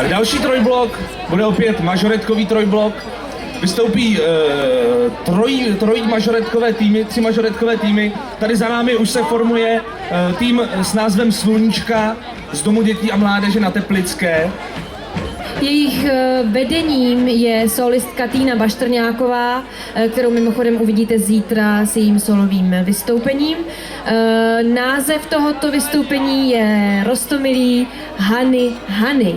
Tak další trojblok, bude opět mažoretkový trojblok. Vystoupí trojí mažoretkové týmy, 3 mažoretkové týmy. Tady za námi už se formuje tým s názvem Sluníčka z Domu dětí a mládeže na Teplické. Jejich vedením je solistka Týna Baštrňáková, kterou mimochodem uvidíte zítra s jejím solovým vystoupením. Název tohoto vystoupení je Roztomilý Hany.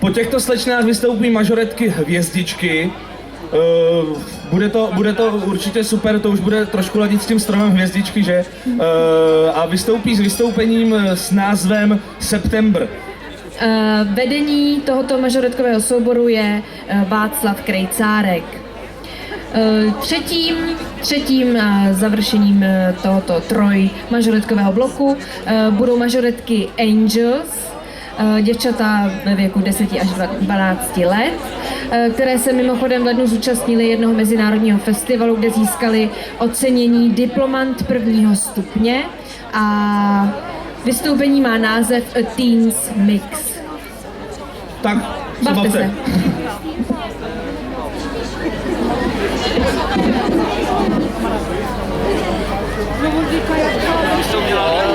Po těchto slečnách vystoupí mažoretky Hvězdičky. Bude to určitě super, to už bude trošku ladit s tím stromem Hvězdičky, že? A vystoupí s vystoupením s názvem September. Vedení tohoto mažoretkového souboru je Václav Krejcárek. Třetím završením tohoto mažoretkového bloku budou mažoretky Angels, děvčata ve věku 10 až 12 let, které se mimochodem v lednu zúčastnili jednoho mezinárodního festivalu, kde získali ocenění diplomant 1. stupně a vystoupení má název A Teens Mix. Tak, bavte se. Co udělal?